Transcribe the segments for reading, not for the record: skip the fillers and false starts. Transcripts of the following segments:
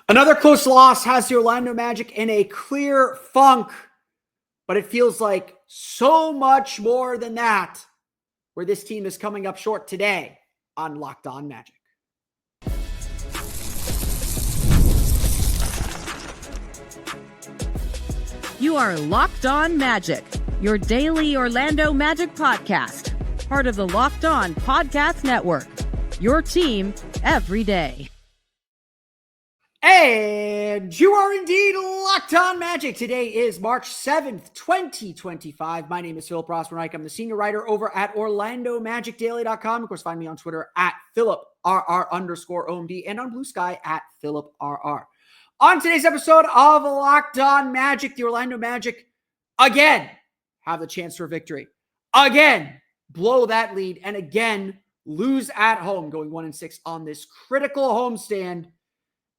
Another close loss has the Orlando Magic in a clear funk, but it feels like so much more than that, where this team is coming up short today on Locked On Magic. You are Locked On Magic, your daily Orlando Magic podcast, part of the Locked On Podcast Network, your team every day. And you are indeed Locked On Magic. Today is March 7th, 2025. My name is Philip Rossman-Reich. I'm the senior writer over at OrlandoMagicDaily.com. Of course, find me on Twitter at PhilipRR_OMD and on Blue Sky at PhilipRR. On today's episode of Locked On Magic, the Orlando Magic again have the chance for victory. Again, blow that lead and again lose at home, going 1-6 on this critical homestand.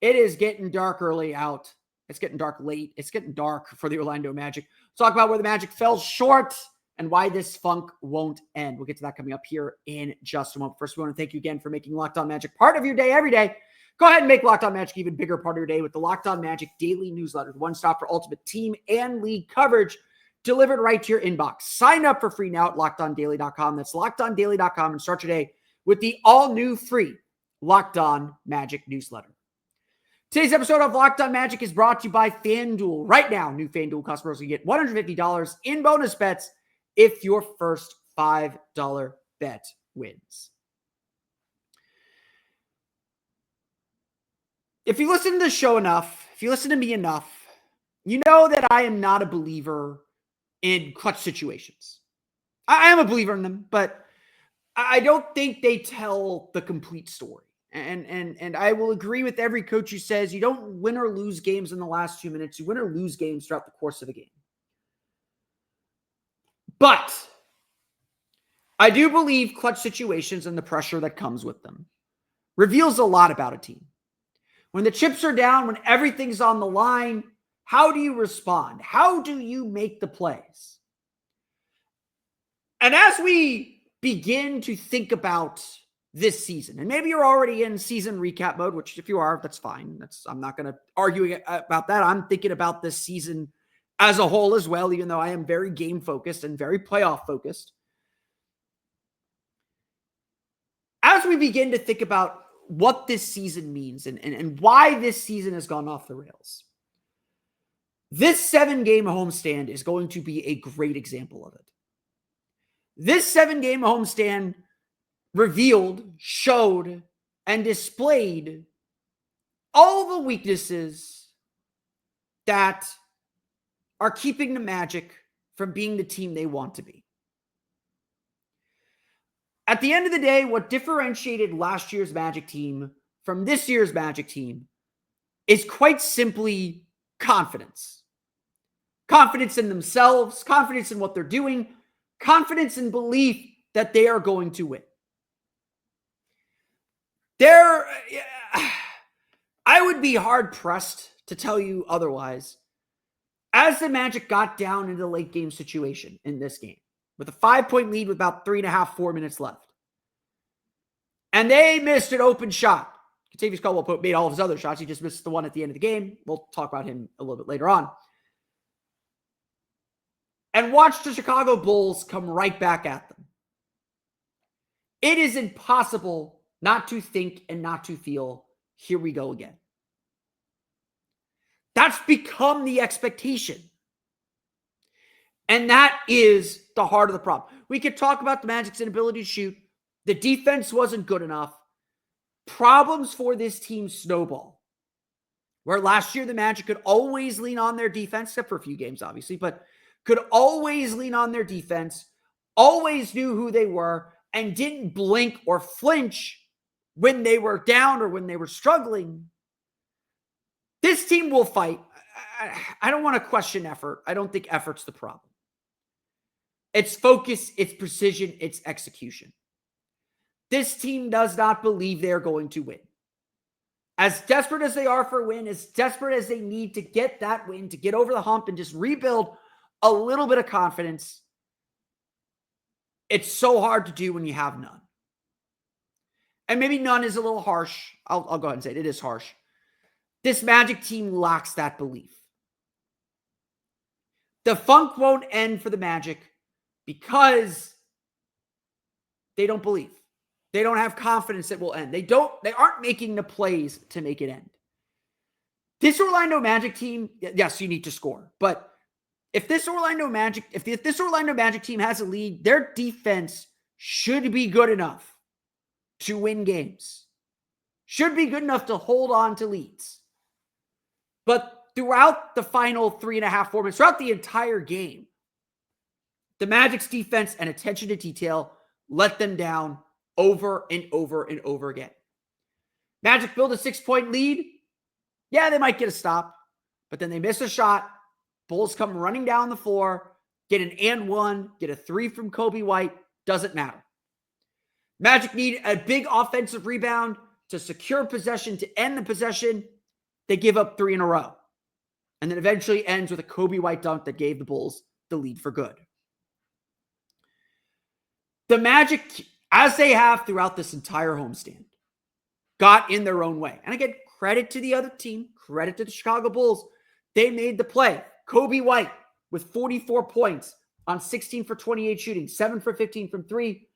It is getting dark early out. It's getting dark late. It's getting dark for the Orlando Magic. Let's talk about where the Magic fell short and why this funk won't end. We'll get to that coming up here in just a moment. First, we want to thank you again for making Locked On Magic part of your day every day. Go ahead and make Locked On Magic even bigger part of your day with the Locked On Magic daily newsletter, the one stop for ultimate team and league coverage delivered right to your inbox. Sign up for free now at LockedOnDaily.com. That's LockedOnDaily.com and start your day with the all-new free Locked On Magic newsletter. Today's episode of Locked On Magic is brought to you by FanDuel. Right now, new FanDuel customers will get $150 in bonus bets if your first $5 bet wins. If you listen to the show enough, if you listen to me enough, you know that I am not a believer in clutch situations. I am a believer in them, but I don't think they tell the complete story. And I will agree with every coach who says you don't win or lose games in the last 2 minutes. You win or lose games throughout the course of a game. But I do believe clutch situations and the pressure that comes with them reveals a lot about a team. When the chips are down, when everything's on the line, how do you respond? How do you make the plays? And as we begin to think about this season, and maybe you're already in season recap mode, which if you are, that's fine. I'm not going to argue about that. I'm thinking about this season as a whole as well, even though I am very game focused and very playoff focused. As we begin to think about what this season means and why this season has gone off the rails, this 7-game homestand is going to be a great example of it. This 7-game homestand revealed, showed, and displayed all the weaknesses that are keeping the Magic from being the team they want to be. At the end of the day, what differentiated last year's Magic team from this year's Magic team is quite simply confidence. Confidence in themselves, confidence in what they're doing, confidence and belief that they are going to win. I would be hard-pressed to tell you otherwise. As the Magic got down into the late game situation in this game, with a 5-point lead with about 4 minutes left, and they missed an open shot. Kentavious Caldwell made all of his other shots. He just missed the one at the end of the game. We'll talk about him a little bit later on. And watch the Chicago Bulls come right back at them. It is impossible not to think and not to feel, here we go again. That's become the expectation. And that is the heart of the problem. We could talk about the Magic's inability to shoot. The defense wasn't good enough. Problems for this team snowball. Where last year the Magic could always lean on their defense, except for a few games, obviously, but could always lean on their defense, always knew who they were, and didn't blink or flinch when they were down or when they were struggling. This team will fight. I don't want to question effort. I don't think effort's the problem. It's focus, it's precision, it's execution. This team does not believe they're going to win. As desperate as they are for a win, as desperate as they need to get that win, to get over the hump and just rebuild a little bit of confidence, it's so hard to do when you have none. And maybe none is a little harsh. I'll go ahead and say it. It is harsh. This Magic team lacks that belief. The funk won't end for the Magic because they don't believe. They don't have confidence it will end. They aren't making the plays to make it end. This Orlando Magic team, yes, you need to score. But if this Orlando Magic team has a lead, their defense should be good enough to win games. Should be good enough to hold on to leads. But throughout the final 3.5, 4 minutes, throughout the entire game, the Magic's defense and attention to detail let them down over and over and over again. Magic build a 6-point lead. Yeah, they might get a stop, but then they miss a shot. Bulls come running down the floor, get an and one, get a 3 from Kobe White. Doesn't matter. Magic need a big offensive rebound to secure possession, to end the possession. They give up 3 in a row. And then eventually ends with a Kobe White dunk that gave the Bulls the lead for good. The Magic, as they have throughout this entire homestand, got in their own way. And again, credit to the other team, credit to the Chicago Bulls. They made the play. Kobe White with 44 points on 16 for 28 shooting, 7 for 15 from 3,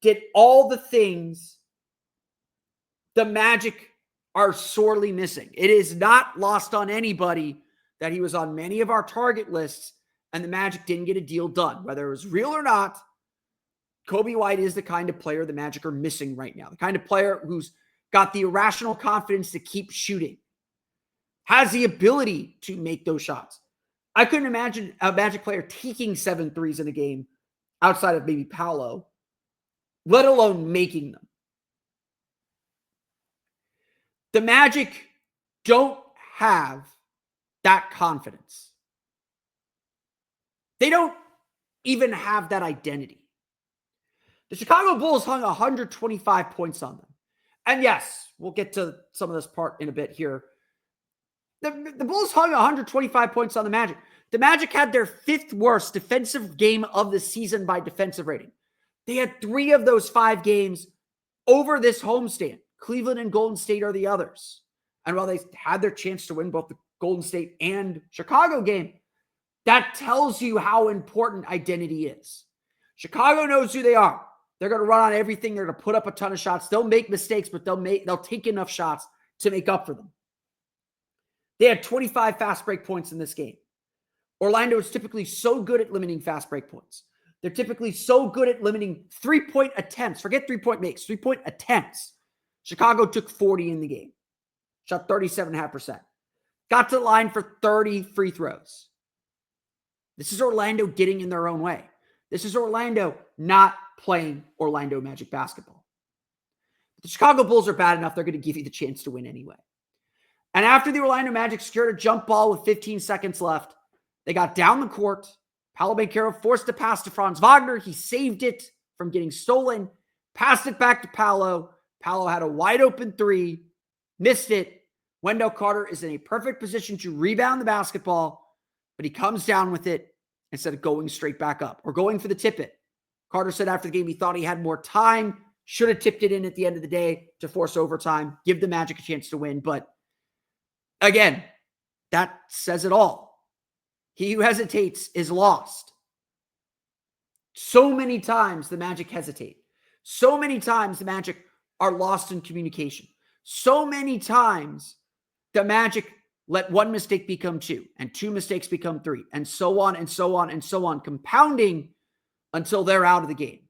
did all the things the Magic are sorely missing. It is not lost on anybody that he was on many of our target lists and the Magic didn't get a deal done. Whether it was real or not, Kobe White is the kind of player the Magic are missing right now. The kind of player who's got the irrational confidence to keep shooting, has the ability to make those shots. I couldn't imagine a Magic player taking 7 threes in a game outside of maybe Paolo, let alone making them. The Magic don't have that confidence. They don't even have that identity. The Chicago Bulls hung 125 points on them. And yes, we'll get to some of this part in a bit here. The Bulls hung 125 points on the Magic. The Magic had their 5th worst defensive game of the season by defensive rating. They had 3 of those 5 games over this homestand. Cleveland and Golden State are the others. And while they had their chance to win both the Golden State and Chicago game, that tells you how important identity is. Chicago knows who they are. They're going to run on everything. They're going to put up a ton of shots. They'll make mistakes, but they'll take enough shots to make up for them. They had 25 fast break points in this game. Orlando is typically so good at limiting fast break points. They're typically so good at limiting 3-point attempts. Forget 3-point makes, 3-point attempts. Chicago took 40 in the game. Shot 37.5%. Got to the line for 30 free throws. This is Orlando getting in their own way. This is Orlando not playing Orlando Magic basketball. The Chicago Bulls are bad enough, they're going to give you the chance to win anyway. And after the Orlando Magic secured a jump ball with 15 seconds left, they got down the court. Paolo Banchero forced a pass to Franz Wagner. He saved it from getting stolen, passed it back to Paolo. Paolo had a wide open 3, missed it. Wendell Carter is in a perfect position to rebound the basketball, but he comes down with it instead of going straight back up or going for the tip it. Carter said after the game he thought he had more time, should have tipped it in at the end of the day to force overtime, give the Magic a chance to win. But again, that says it all. He who hesitates is lost. So many times the Magic hesitate. So many times the Magic are lost in communication. So many times the Magic let 1 mistake become 2 and 2 mistakes become 3 and so on and so on and so on, compounding until they're out of the game.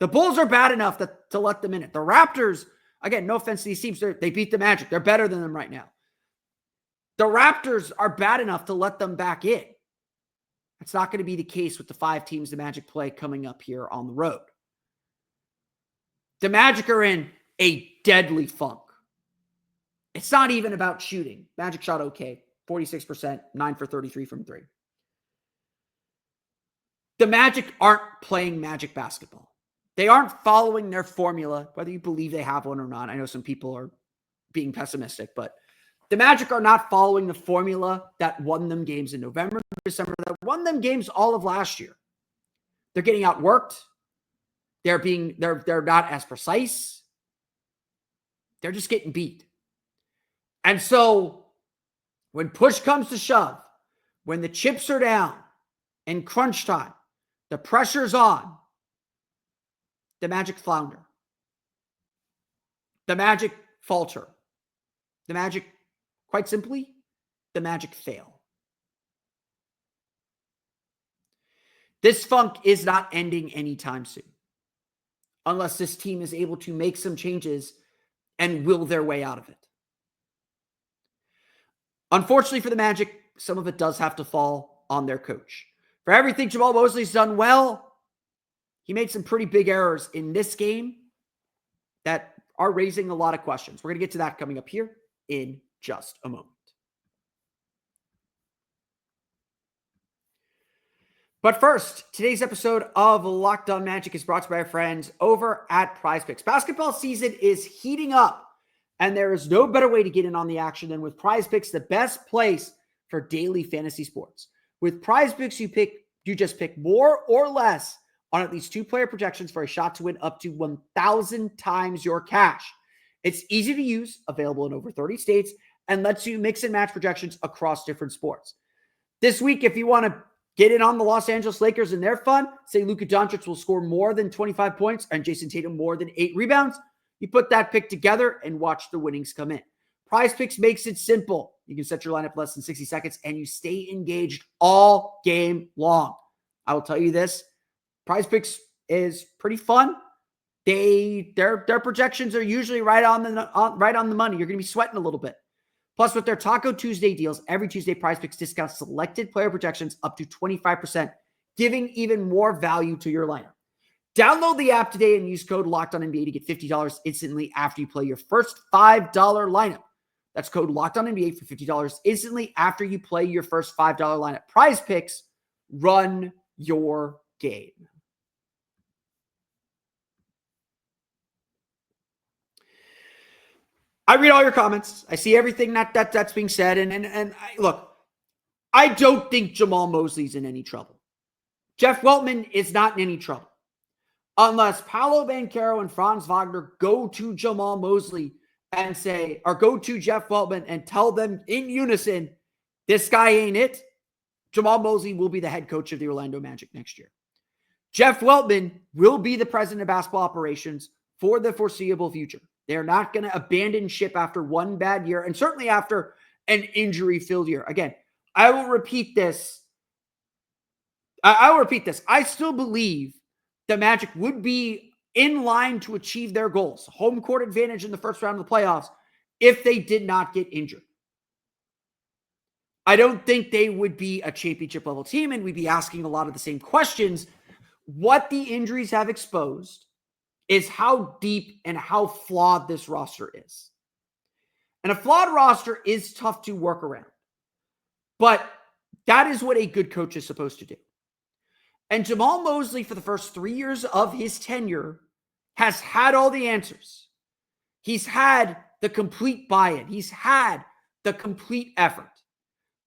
The Bulls are bad enough to let them in it. The Raptors, again, no offense to these teams, they beat the Magic. They're better than them right now. The Raptors are bad enough to let them back in. That's not going to be the case with the 5 teams the Magic play coming up here on the road. The Magic are in a deadly funk. It's not even about shooting. Magic shot okay, 46%, 9 for 33 from 3. The Magic aren't playing Magic basketball. They aren't following their formula, whether you believe they have one or not. I know some people are being pessimistic, but the Magic are not following the formula that won them games in November, December, that won them games all of last year. They're getting outworked. They're not as precise. They're just getting beat. And so when push comes to shove, when the chips are down in crunch time, the pressure's on, the Magic flounder. The Magic falter. The Magic, quite simply, the Magic fail. This funk is not ending anytime soon, unless this team is able to make some changes and will their way out of it. Unfortunately for the Magic, some of it does have to fall on their coach. For everything Jamahl Mosley's done well, he made some pretty big errors in this game that are raising a lot of questions. We're going to get to that coming up here in just a moment. But first, today's episode of Locked On Magic is brought to you by our friends over at PrizePicks. Basketball season is heating up, and there is no better way to get in on the action than with PrizePicks, the best place for daily fantasy sports. With PrizePicks, you just pick more or less on at least 2 player projections for a shot to win up to 1,000 times your cash. It's easy to use, available in over 30 states, and lets you mix and match projections across different sports. This week, if you want to get in on the Los Angeles Lakers and their fun, say Luka Doncic will score more than 25 points and Jason Tatum more than 8 rebounds, you put that pick together and watch the winnings come in. PrizePicks makes it simple. You can set your lineup less than 60 seconds and you stay engaged all game long. I will tell you this, PrizePicks is pretty fun. Their projections are usually right on the money. You're going to be sweating a little bit. Plus, with their Taco Tuesday deals, every Tuesday, PrizePicks discounts selected player projections up to 25%, giving even more value to your lineup. Download the app today and use code LOCKEDONNBA to get $50 instantly after you play your first $5 lineup. That's code LOCKEDONNBA for $50 instantly after you play your first $5 lineup. PrizePicks, run your game. I read all your comments. I see everything that's being said. And look, I don't think Jamahl Mosley's in any trouble. Jeff Weltman is not in any trouble. Unless Paolo, Banchero, and Franz Wagner go to Jamahl Mosley and say, or go to Jeff Weltman and tell them in unison, this guy ain't it, Jamahl Mosley will be the head coach of the Orlando Magic next year. Jeff Weltman will be the president of basketball operations for the foreseeable future. They're not going to abandon ship after one bad year, and certainly after an injury-filled year. Again, I will repeat this. I still believe the Magic would be in line to achieve their goals, home court advantage in the first round of the playoffs, if they did not get injured. I don't think they would be a championship-level team, and we'd be asking a lot of the same questions. What the injuries have exposed is how deep and how flawed this roster is. And a flawed roster is tough to work around. But that is what a good coach is supposed to do. And Jamahl Mosley, for the first 3 years of his tenure, has had all the answers. He's had the complete buy-in. He's had the complete effort.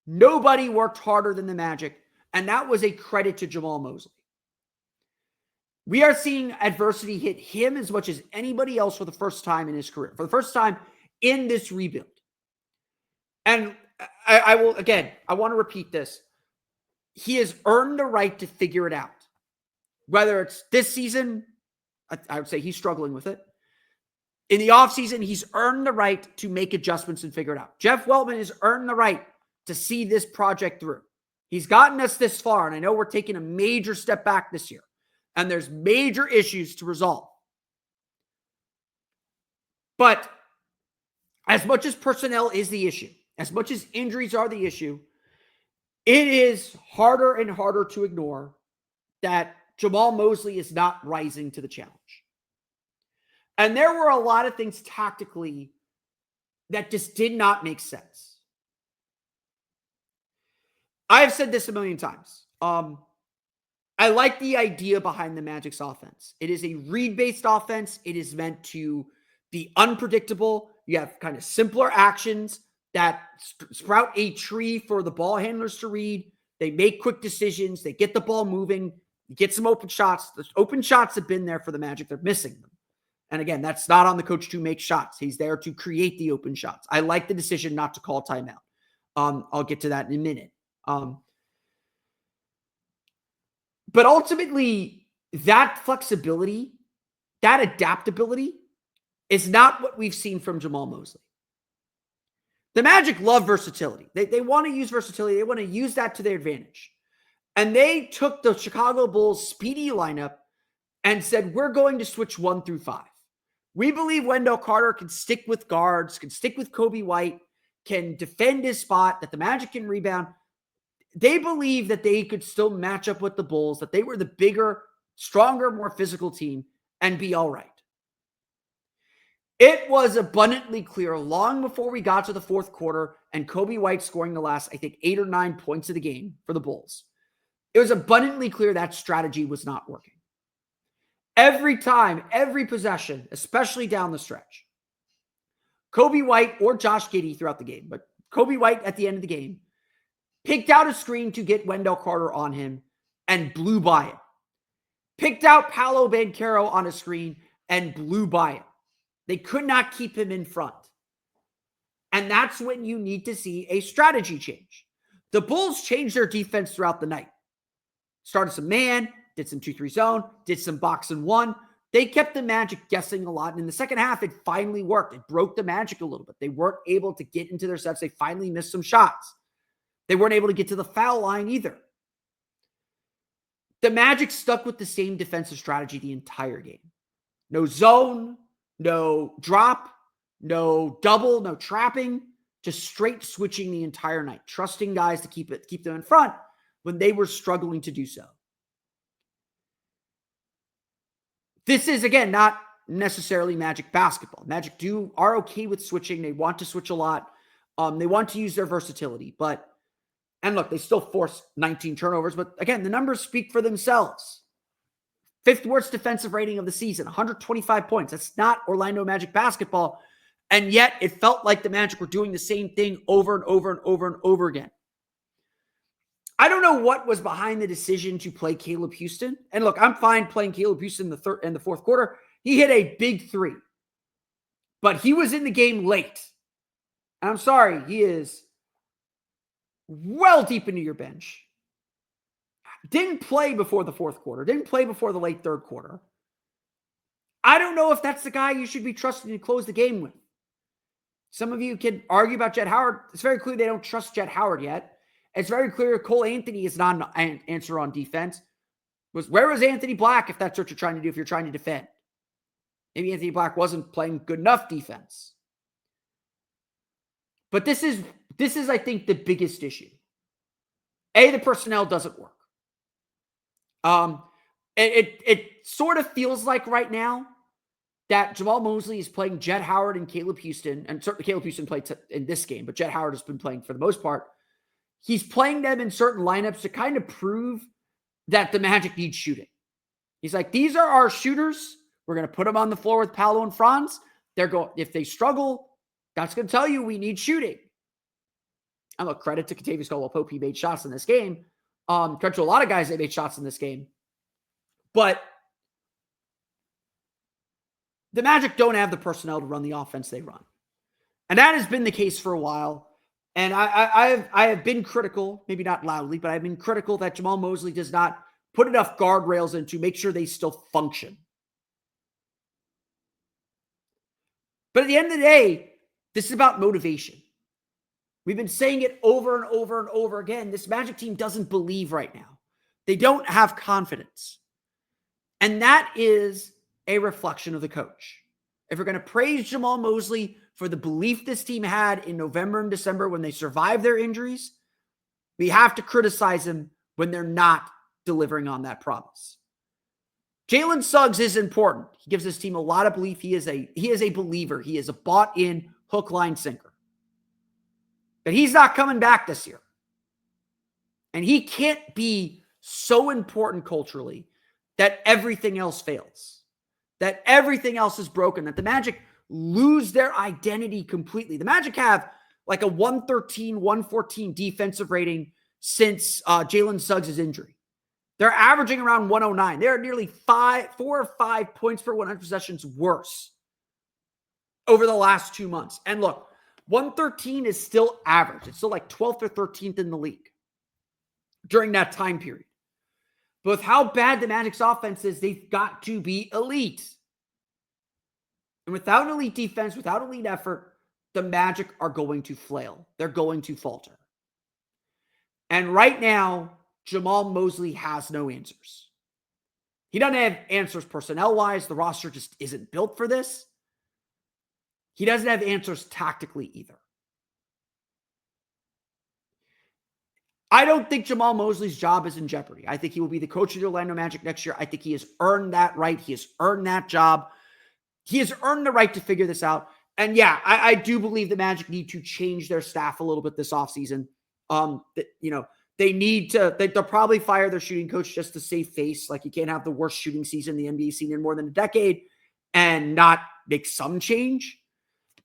Nobody worked harder than the Magic, and that was a credit to Jamahl Mosley. We are seeing adversity hit him as much as anybody else for the first time in his career, for the first time in this rebuild. And I want to repeat this. He has earned the right to figure it out. Whether it's this season, I would say he's struggling with it. In the offseason, he's earned the right to make adjustments and figure it out. Jeff Weltman has earned the right to see this project through. He's gotten us this far, and I know we're taking a major step back this year. And there's major issues to resolve. But as much as personnel is the issue, as much as injuries are the issue, it is harder and harder to ignore that Jamahl Mosley is not rising to the challenge. And there were a lot of things tactically that just did not make sense. I have said this a million times. I like the idea behind the Magic's offense. It is a read-based offense. It is meant to be unpredictable. You have kind of simpler actions that sprout a tree for the ball handlers to read. They make quick decisions. They get the ball moving. You get some open shots. The open shots have been there for the Magic. They're missing them. And again, that's not on the coach to make shots. He's there to create the open shots. I like the decision not to call timeout. I'll get to that in a minute. But ultimately, that flexibility, that adaptability is not what we've seen from Jamahl Mosley. The Magic love versatility. They want to use versatility. They want to use that to their advantage. And they took the Chicago Bulls speedy lineup and said, we're going to switch 1 through 5. We believe Wendell Carter can stick with guards, can stick with Kobe White, can defend his spot, that the Magic can rebound. They believe that they could still match up with the Bulls, that they were the bigger, stronger, more physical team and be all right. It was abundantly clear long before we got to the fourth quarter and Kobe White scoring the last, I think, 8 or 9 points of the game for the Bulls. It was abundantly clear that strategy was not working. Every time, every possession, especially down the stretch, Kobe White or Josh Giddey throughout the game, but Kobe White at the end of the game, picked out a screen to get Wendell Carter on him and blew by it. Picked out Paolo Banchero on a screen and blew by it. They could not keep him in front. And that's when you need to see a strategy change. The Bulls changed their defense throughout the night. Started some man, did some 2-3 zone, did some box and one. They kept the Magic guessing a lot. And in the second half, it finally worked. It broke the Magic a little bit. They weren't able to get into their sets. They finally missed some shots. They weren't able to get to the foul line either. The Magic stuck with the same defensive strategy the entire game. No zone, no drop, no double, no trapping, just straight switching the entire night, trusting guys to keep them in front when they were struggling to do so. This is, again, not necessarily Magic basketball. Magic are okay with switching. They want to switch a lot. They want to use their versatility, and look, they still force 19 turnovers, but again, the numbers speak for themselves. 5th worst defensive rating of the season, 125 points. That's not Orlando Magic basketball. And yet it felt like the Magic were doing the same thing over and over and over and over again. I don't know what was behind the decision to play Caleb Houston. And look, I'm fine playing Caleb Houston in the third and the fourth quarter. He hit a big 3, but he was in the game late. And I'm sorry, he is well deep into your bench. Didn't play before the fourth quarter. Didn't play before the late third quarter. I don't know if that's the guy you should be trusting to close the game with. Some of you can argue about Jett Howard. It's very clear they don't trust Jett Howard yet. It's very clear Cole Anthony is not an answer on defense. Where was Anthony Black if that's what you're trying to do, if you're trying to defend? Maybe Anthony Black wasn't playing good enough defense. But this is, I think, the biggest issue. A, the personnel doesn't work. It sort of feels like right now that Jamahl Mosley is playing Jett Howard and Caleb Houston, and certainly Caleb Houston played in this game, but Jett Howard has been playing for the most part. He's playing them in certain lineups to kind of prove that the Magic needs shooting. He's like, these are our shooters. We're going to put them on the floor with Paolo and Franz. If they struggle, that's going to tell you we need shooting. And look, credit to Kentavious Caldwell-Pope. He made shots in this game. Credit to a lot of guys that made shots in this game. But the Magic don't have the personnel to run the offense they run. And that has been the case for a while. And I have been critical, maybe not loudly, but I've been critical that Jamahl Mosley does not put enough guardrails in to make sure they still function. But at the end of the day, this is about motivation. We've been saying it over and over and over again. This Magic team doesn't believe right now. They don't have confidence. And that is a reflection of the coach. If we're going to praise Jamahl Mosley for the belief this team had in November and December when they survived their injuries, we have to criticize him when they're not delivering on that promise. Jalen Suggs is important. He gives this team a lot of belief. He is a believer. He is a bought-in hook, line, sinker. But he's not coming back this year. And he can't be so important culturally that everything else fails, that everything else is broken, that the Magic lose their identity completely. The Magic have like a 113, 114 defensive rating since Jalen Suggs' injury. They're averaging around 109. They're nearly 4 or 5 points per 100 possessions worse over the last 2 months. And look, 113 is still average. It's still like 12th or 13th in the league during that time period. But with how bad the Magic's offense is, they've got to be elite. And without an elite defense, without elite effort, the Magic are going to flail. They're going to falter. And right now, Jamahl Mosley has no answers. He doesn't have answers personnel-wise. The roster just isn't built for this. He doesn't have answers tactically either. I don't think Jamahl Mosley's job is in jeopardy. I think he will be the coach of the Orlando Magic next year. I think he has earned that right. He has earned that job. He has earned the right to figure this out. And yeah, I do believe the Magic need to change their staff a little bit this offseason. They'll probably fire their shooting coach just to save face. Like, you can't have the worst shooting season the NBA's seen in more than a decade and not make some change.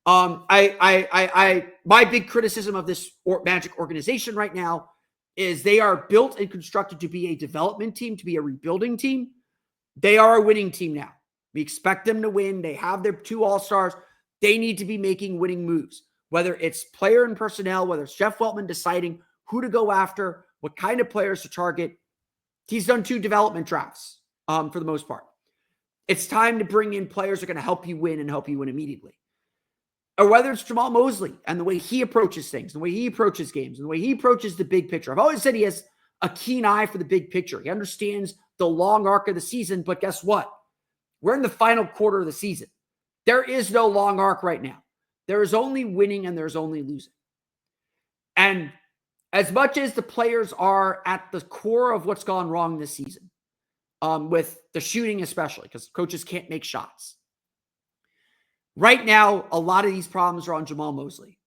My big criticism of this Magic organization right now is they are built and constructed to be a development team, to be a rebuilding team. They are a winning team now. We expect them to win. They have their 2 all-stars. They need to be making winning moves, whether it's player and personnel, whether it's Jeff Weltman deciding who to go after, what kind of players to target. He's done 2 development drafts for the most part. It's time to bring in players that are going to help you win and help you win immediately. Or whether it's Jamahl Mosley and the way he approaches things, the way he approaches games, and the way he approaches the big picture. I've always said he has a keen eye for the big picture. He understands the long arc of the season, but guess what? We're in the final quarter of the season. There is no long arc right now. There is only winning and there's only losing. And as much as the players are at the core of what's gone wrong this season, with the shooting especially, because coaches can't make shots. Right now, a lot of these problems are on Jamahl Mosley.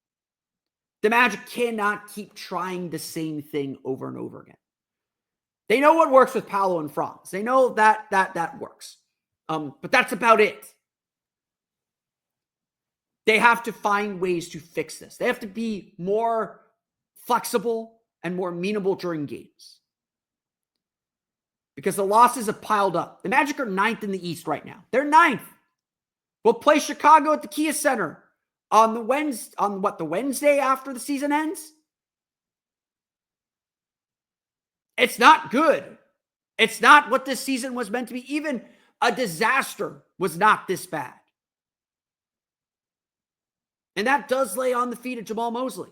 The Magic cannot keep trying the same thing over and over again. They know what works with Paolo and Franz. They know that works. But that's about it. They have to find ways to fix this. They have to be more flexible and more amenable during games. Because the losses have piled up. The Magic are 9th in the East right now. They're 9th. We'll play Chicago at the Kia Center on the Wednesday after the season ends? It's not good. It's not what this season was meant to be. Even a disaster was not this bad. And that does lay on the feet of Jamahl Mosley.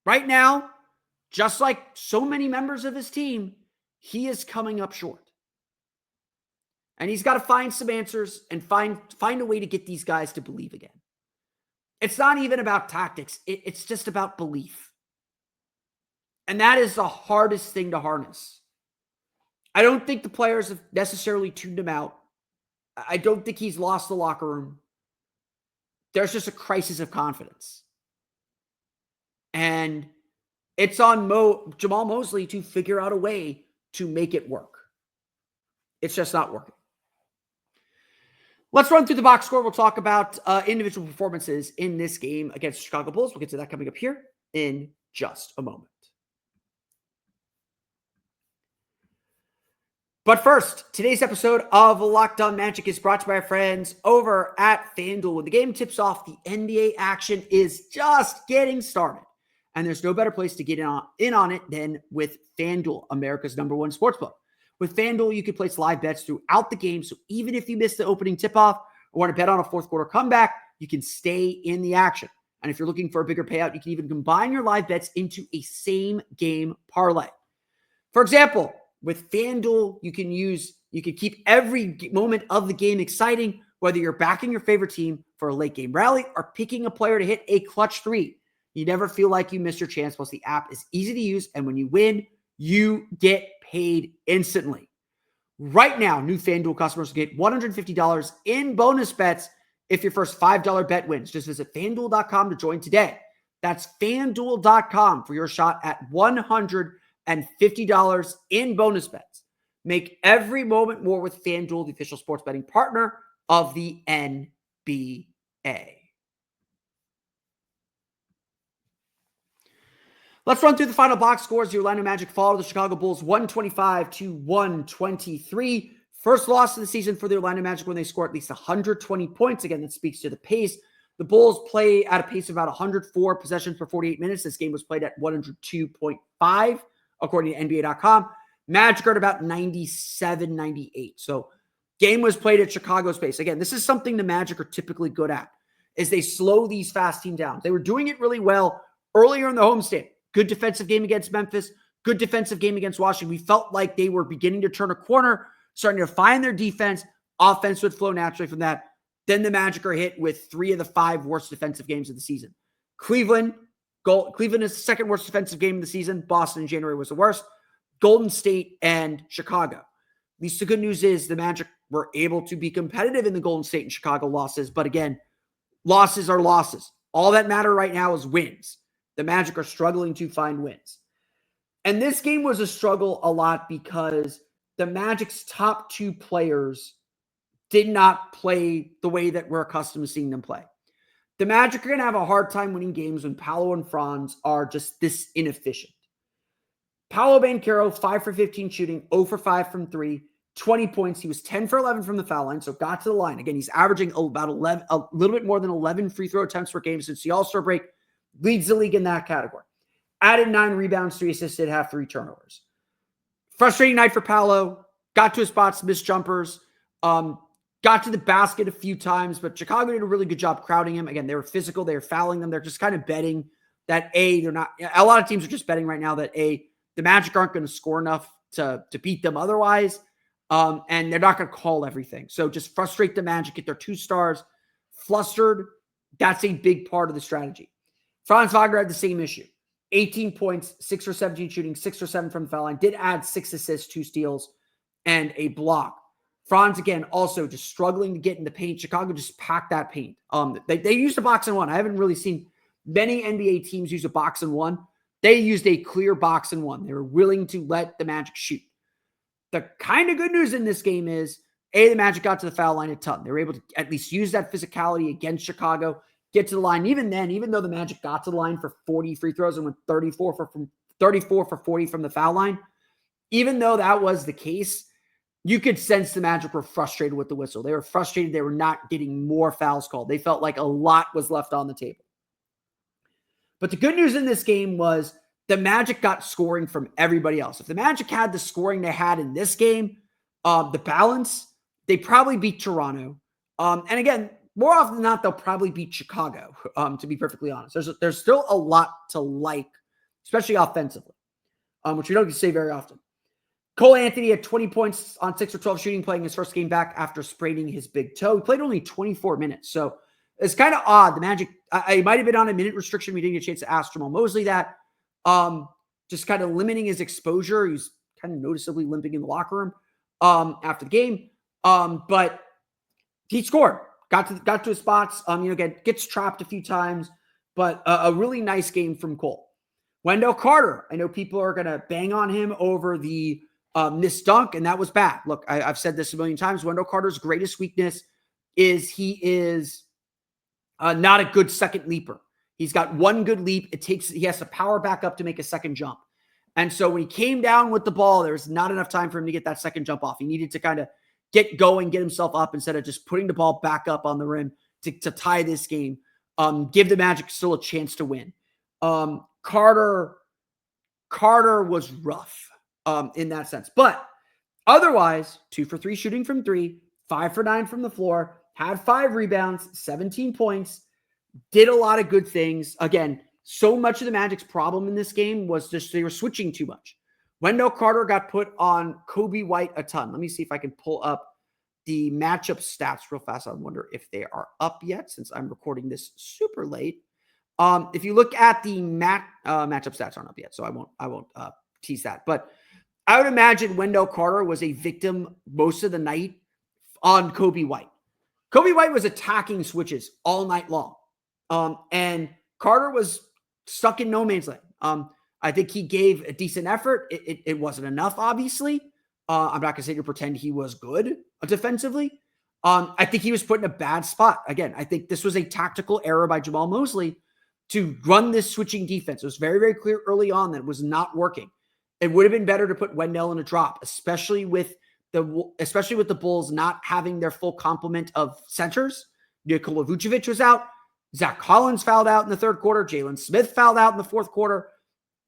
Right now, just like so many members of his team, he is coming up short. And he's got to find some answers and find a way to get these guys to believe again. It's not even about tactics. It's just about belief. And that is the hardest thing to harness. I don't think the players have necessarily tuned him out. I don't think he's lost the locker room. There's just a crisis of confidence. And it's on Jamahl Mosley to figure out a way to make it work. It's just not working. Let's run through the box score. We'll talk about individual performances in this game against the Chicago Bulls. We'll get to that coming up here in just a moment. But first, today's episode of Locked On Magic is brought to you by our friends over at FanDuel. When the game tips off, the NBA action is just getting started. And there's no better place to get in on it than with FanDuel, America's #1 sportsbook. With FanDuel, you can place live bets throughout the game. So even if you miss the opening tip-off or want to bet on a fourth quarter comeback, you can stay in the action. And if you're looking for a bigger payout, you can even combine your live bets into a same game parlay. For example, with FanDuel, you can keep every moment of the game exciting, whether you're backing your favorite team for a late game rally or picking a player to hit a clutch 3. You never feel like you missed your chance. Plus, the app is easy to use, and when you win, you get paid instantly. Right now, new FanDuel customers get $150 in bonus bets if your first $5 bet wins. Just visit FanDuel.com to join today. That's FanDuel.com for your shot at $150 in bonus bets. Make every moment more with FanDuel, the official sports betting partner of the NBA. Let's run through the final box scores. The Orlando Magic follow the Chicago Bulls 125-123. First loss of the season for the Orlando Magic when they score at least 120 points. Again, that speaks to the pace. The Bulls play at a pace of about 104 possessions per 48 minutes. This game was played at 102.5, according to NBA.com. Magic are at about 97, 98. So game was played at Chicago's pace. Again, this is something the Magic are typically good at, is they slow these fast teams down. They were doing it really well earlier in the homestand. Good defensive game against Memphis, good defensive game against Washington. We felt like they were beginning to turn a corner, starting to find their defense. Offense would flow naturally from that. Then the Magic are hit with 3 of the 5 worst defensive games of the season. Cleveland is the second worst defensive game of the season. Boston in January was the worst. Golden State and Chicago. At least the good news is the Magic were able to be competitive in the Golden State and Chicago losses. But again, losses are losses. All that matter right now is wins. The Magic are struggling to find wins. And this game was a struggle a lot because the Magic's top 2 players did not play the way that we're accustomed to seeing them play. The Magic are going to have a hard time winning games when Paolo and Franz are just this inefficient. Paolo Banchero, 5 for 15 shooting, 0 for 5 from 3, 20 points. He was 10 for 11 from the foul line, so got to the line. Again, he's averaging about a little bit more than 11 free throw attempts per game since the All-Star break. Leads the league in that category. Added 9 rebounds, 3 assists, did have 3 turnovers. Frustrating night for Paolo. Got to his spots, missed jumpers. Got to the basket a few times, but Chicago did a really good job crowding him. Again, they were physical. They were fouling them. They're just kind of betting that they're not. A lot of teams are just betting right now that the Magic aren't going to score enough to beat them otherwise. And they're not going to call everything. So just frustrate the Magic, get their 2 stars flustered. That's a big part of the strategy. Franz Wagner had the same issue. 18 points, 6 for 17 shooting, 6 for 7 from the foul line. Did add 6 assists, 2 steals, and a block. Franz, again, also just struggling to get in the paint. Chicago just packed that paint. They used a box and one. I haven't really seen many NBA teams use a box and one. They used a clear box and one. They were willing to let the Magic shoot. The kind of good news in this game is, the Magic got to the foul line a ton. They were able to at least use that physicality against Chicago, get to the line. Even then, even though the Magic got to the line for 40 free throws and went 34 for 40 from the foul line, even though that was the case, you could sense the Magic were frustrated with the whistle. They were frustrated they were not getting more fouls called. They felt like a lot was left on the table. But the good news in this game was the Magic got scoring from everybody else. If the Magic had the scoring they had in this game, the balance, they probably beat Toronto. And again, more often than not, they'll probably beat Chicago, to be perfectly honest. There's still a lot to like, especially offensively, which we don't get to say very often. Cole Anthony had 20 points on 6 or 12 shooting, playing his first game back after spraining his big toe. He played only 24 minutes, so it's kind of odd. The Magic, I might have been on a minute restriction. We didn't get a chance to ask Jamahl Mosley that. Just kind of limiting his exposure. He was kind of noticeably limping in the locker room after the game. But he scored. Got to his spots. Again, gets trapped a few times, but a really nice game from Cole. Wendell Carter. I know people are going to bang on him over the missed dunk, and that was bad. Look, I've said this a million times. Wendell Carter's greatest weakness is he is not a good second leaper. He's got one good leap. He has to power back up to make a second jump. And so when he came down with the ball, there was not enough time for him to get that second jump off. He needed to kind of get going, get himself up instead of just putting the ball back up on the rim to tie this game. Give the Magic still a chance to win. Carter was rough in that sense. But otherwise, 2 for 3 shooting from 3, 5 for 9 from the floor, had 5 rebounds, 17 points, did a lot of good things. Again, so much of the Magic's problem in this game was just they were switching too much. Wendell Carter got put on Kobe White a ton. Let me see if I can pull up the matchup stats real fast. I wonder if they are up yet since I'm recording this super late. If you look at the matchup stats aren't up yet, so I won't tease that. But I would imagine Wendell Carter was a victim most of the night on Kobe White. Kobe White was attacking switches all night long. And Carter was stuck in no man's land. I think he gave a decent effort. It wasn't enough, obviously. I'm not going to say to pretend he was good defensively. I think he was put in a bad spot. Again, I think this was a tactical error by Jamahl Mosley to run this switching defense. It was very, very clear early on that it was not working. It would have been better to put Wendell in a drop, especially with the Bulls not having their full complement of centers. Nikola Vucevic was out. Zach Collins fouled out in the third quarter. Jalen Smith fouled out in the fourth quarter.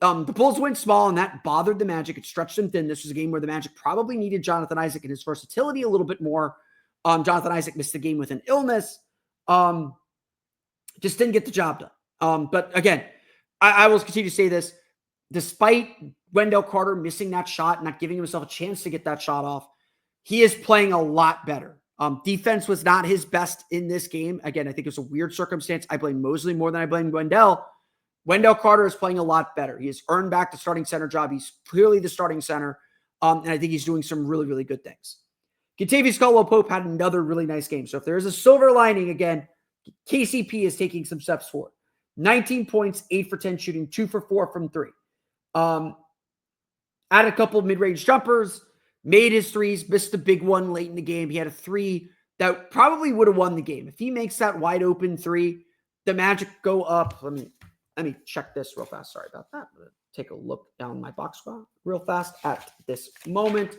The Bulls went small, and that bothered the Magic. It stretched them thin. This was a game where the Magic probably needed Jonathan Isaac and his versatility a little bit more. Jonathan Isaac missed the game with an illness. Just didn't get the job done. But again, I will continue to say this. Despite Wendell Carter missing that shot, not giving himself a chance to get that shot off, he is playing a lot better. Defense was not his best in this game. Again, I think it was a weird circumstance. I blame Mosley more than I blame Wendell. Wendell Carter is playing a lot better. He has earned back the starting center job. He's clearly the starting center. And I think he's doing some really, really good things. Kentavious Caldwell-Pope had another really nice game. So if there's a silver lining, again, KCP is taking some steps forward. 19 points, 8 for 10 shooting, 2 for 4 from 3. Had a couple of mid-range jumpers, made his threes, missed the big one late in the game. He had a 3 that probably would have won the game. If he makes that wide open 3, the Magic go up. Let me check this real fast. Sorry about that. I'm gonna take a look down my box score real fast at this moment.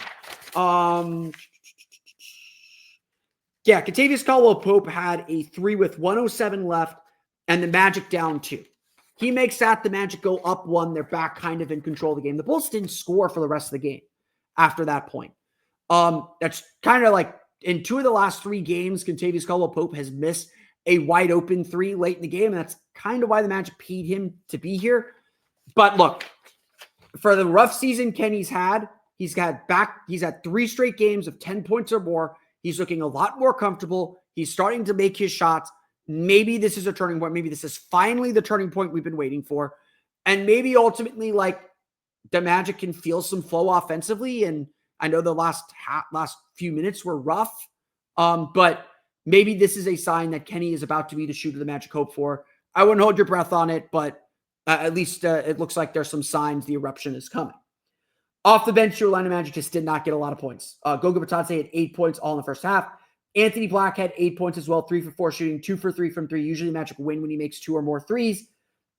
Yeah, Kentavious Caldwell-Pope had a 3 with 107 left, and the Magic down 2. He makes that, the Magic go up 1. They're back kind of in control of the game. The Bulls didn't score for the rest of the game after that point. That's kind of like in 2 of the last 3 games, Kentavious Caldwell-Pope has missed a wide open 3 late in the game, and that's kind of why the Magic paid him to be here. But look, for the rough season Kenny's had, he's had 3 straight games of 10 points or more. He's looking a lot more comfortable. He's starting to make his shots. Maybe this is a turning point. Maybe this is finally the turning point we've been waiting for. And maybe ultimately, like, the Magic can feel some flow offensively. And I know the last few minutes were rough. But maybe this is a sign that Kenny is about to be the shooter the Magic hope for. I wouldn't hold your breath on it, but at least it looks like there's some signs the eruption is coming. Off the bench, your Orlando Magic just did not get a lot of points. Goga Bitadze had 8 points all in the first half. Anthony Black had 8 points as well, 3 for 4 shooting, 2 for 3 from 3. Usually Magic win when he makes 2 or more threes.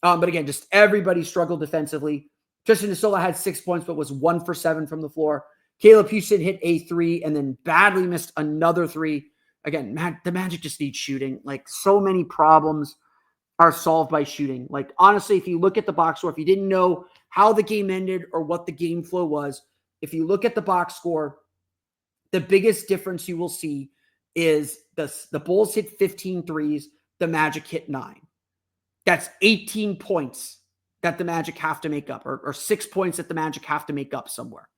But again, just everybody struggled defensively. Tristan Nisola had 6 points, but was 1 for 7 from the floor. Caleb Houston hit a 3 and then badly missed another 3. Again, the Magic just need shooting. Like, so many problems are solved by shooting. Like, honestly, if you look at the box score, if you didn't know how the game ended or what the game flow was, if you look at the box score, the biggest difference you will see is the Bulls hit 15 threes, the Magic hit 9. That's 18 points that the Magic have to make up, or 6 points that the Magic have to make up somewhere.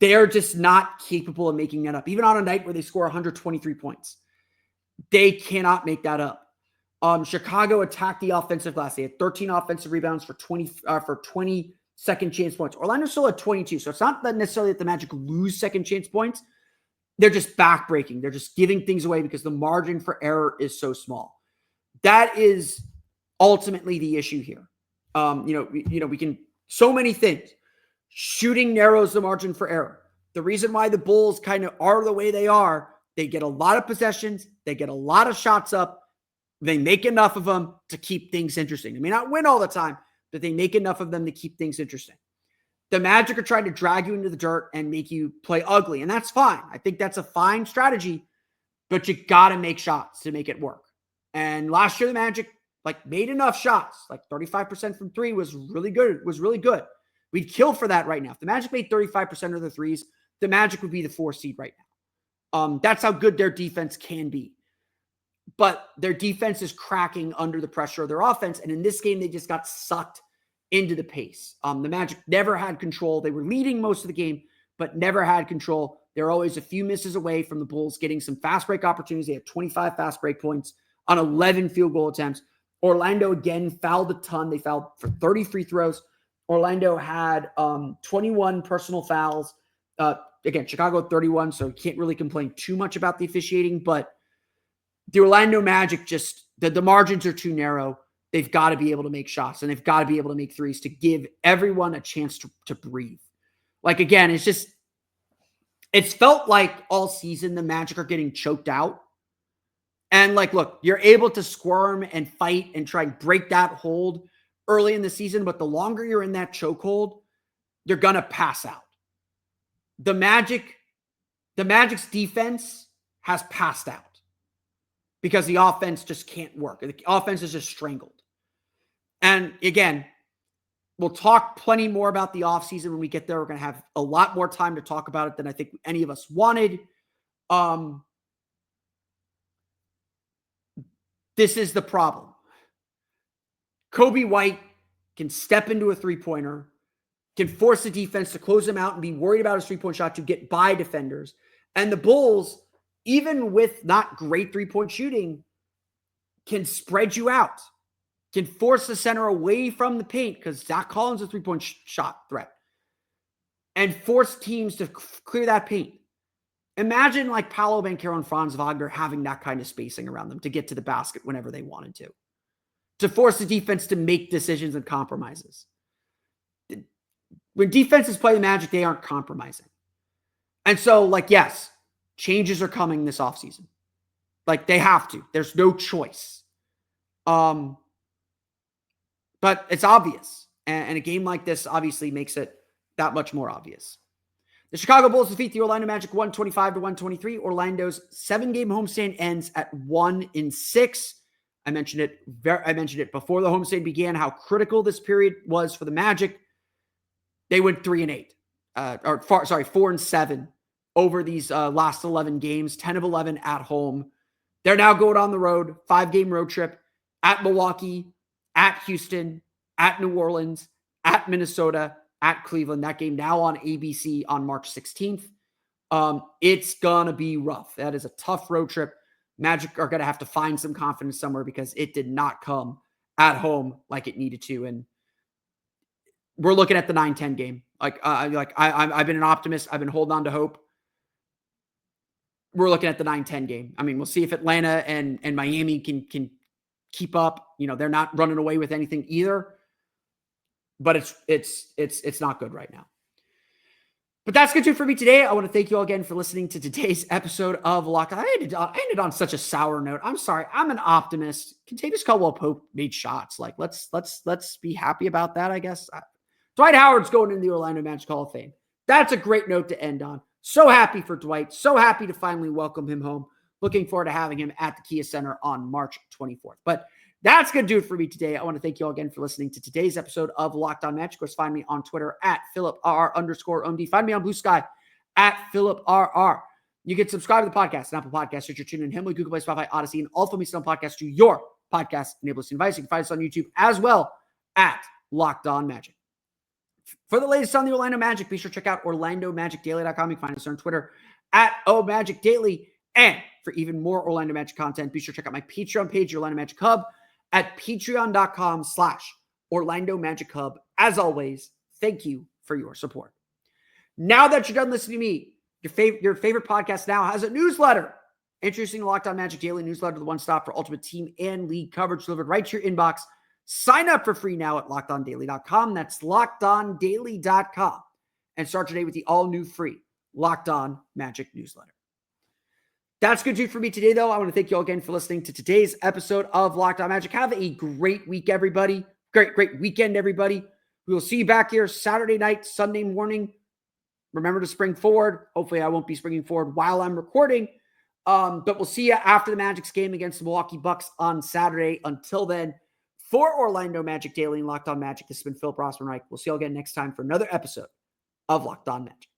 They're just not capable of making that up. Even on a night where they score 123 points, they cannot make that up. Chicago attacked the offensive glass. They had 13 offensive rebounds for 20 second chance points. Orlando still had 22. So it's not that necessarily that the Magic lose second chance points. They're just backbreaking. They're just giving things away because the margin for error is so small. That is ultimately the issue here. We can, so many things. Shooting narrows the margin for error. The reason why the Bulls kind of are the way they are, they get a lot of possessions. They get a lot of shots up. They make enough of them to keep things interesting. They may not win all the time, but they make enough of them to keep things interesting. The Magic are trying to drag you into the dirt and make you play ugly, and that's fine. I think that's a fine strategy, but you got to make shots to make it work. And last year, the Magic made enough shots. 35% from 3 was really good. We'd kill for that right now. If the Magic made 35% of the threes, the Magic would be the 4 seed right now. That's how good their defense can be. But their defense is cracking under the pressure of their offense. And in this game, they just got sucked into the pace. The Magic never had control. They were leading most of the game, but never had control. They're always a few misses away from the Bulls getting some fast break opportunities. They had 25 fast break points on 11 field goal attempts. Orlando, again, fouled a ton. They fouled for 30 free throws. Orlando had 21 personal fouls. Again, Chicago 31, so you can't really complain too much about the officiating, but the Orlando Magic the margins are too narrow. They've got to be able to make shots, and they've got to be able to make threes to give everyone a chance to breathe. Again, it's felt like all season the Magic are getting choked out. And like, look, you're able to squirm and fight and try and break that hold early in the season, but the longer you're in that chokehold, you're going to pass out. The Magic's defense has passed out because the offense just can't work. The offense is just strangled. And again, we'll talk plenty more about the offseason when we get there. We're going to have a lot more time to talk about it than I think any of us wanted. This is the problem. Kobe White can step into a three-pointer, can force the defense to close him out and be worried about his three-point shot to get by defenders. And the Bulls, even with not great three-point shooting, can spread you out, can force the center away from the paint because Zach Collins is a three-point shot threat, and force teams to clear that paint. Imagine like Paolo, Banchero, and Franz Wagner having that kind of spacing around them to get to the basket whenever they wanted to force the defense to make decisions and compromises. When defenses play the Magic, they aren't compromising. And so, like, yes, changes are coming this offseason. Like, they have to. There's no choice. But it's obvious. And a game like this obviously makes it that much more obvious. The Chicago Bulls defeat the Orlando Magic 125-123. Orlando's 7-game homestand ends at 1-6. I mentioned it before the homestand began, how critical this period was for the Magic. They went 3-8, 4-7 over these last 11 games, 10 of 11 at home. They're now going on the road, 5-game road trip at Milwaukee, at Houston, at New Orleans, at Minnesota, at Cleveland. That game now on ABC on March 16th. It's going to be rough. That is a tough road trip. Magic are going to have to find some confidence somewhere because it did not come at home like it needed to. And we're looking at the 9-10 game. I've been an optimist. I've been holding on to hope. We're looking at the 9-10 game. I mean, we'll see if Atlanta and Miami can keep up. You know, they're not running away with anything either. But it's not good right now. But that's good too for me today. I want to thank you all again for listening to today's episode of Locked On. I ended on such a sour note. I'm sorry. I'm an optimist. Contavious Caldwell-Pope made shots. Like, let's be happy about that, I guess. Dwight Howard's going in the Orlando Magic Hall of Fame. That's a great note to end on. So happy for Dwight. So happy to finally welcome him home. Looking forward to having him at the Kia Center on March 24th. But that's going to do it for me today. I want to thank you all again for listening to today's episode of Locked On Magic. Of course, find me on Twitter at @PhilipRR_OMD. Find me on Blue Sky at PhilipRR. You can subscribe to the podcast on Apple Podcasts, Stitcher, TuneIn, Himalaya, Google Play, Spotify, Odyssey, and all from me on podcast to your podcast enabled device. You can find us on YouTube as well at Locked On Magic. For the latest on the Orlando Magic, be sure to check out OrlandoMagicDaily.com. You can find us on Twitter at OMagicDaily. And for even more Orlando Magic content, be sure to check out my Patreon page, Orlando Magic Hub, at patreon.com/Orlando Magic Hub. As always, thank you for your support. Now that you're done listening to me, your favorite podcast now has a newsletter. Introducing the Locked On Magic Daily newsletter, the one stop for ultimate team and league coverage delivered right to your inbox. Sign up for free now at LockedOnDaily.com. That's LockedOnDaily.com. And start today with the all-new free Locked On Magic newsletter. That's good for me today, though. I want to thank you all again for listening to today's episode of Locked On Magic. Have a great week, everybody. Great weekend, everybody. We will see you back here Saturday night, Sunday morning. Remember to spring forward. Hopefully, I won't be springing forward while I'm recording. But we'll see you after the Magic's game against the Milwaukee Bucks on Saturday. Until then, for Orlando Magic Daily and Locked On Magic, this has been Philip Rossman-Reich. We'll see you all again next time for another episode of Locked On Magic.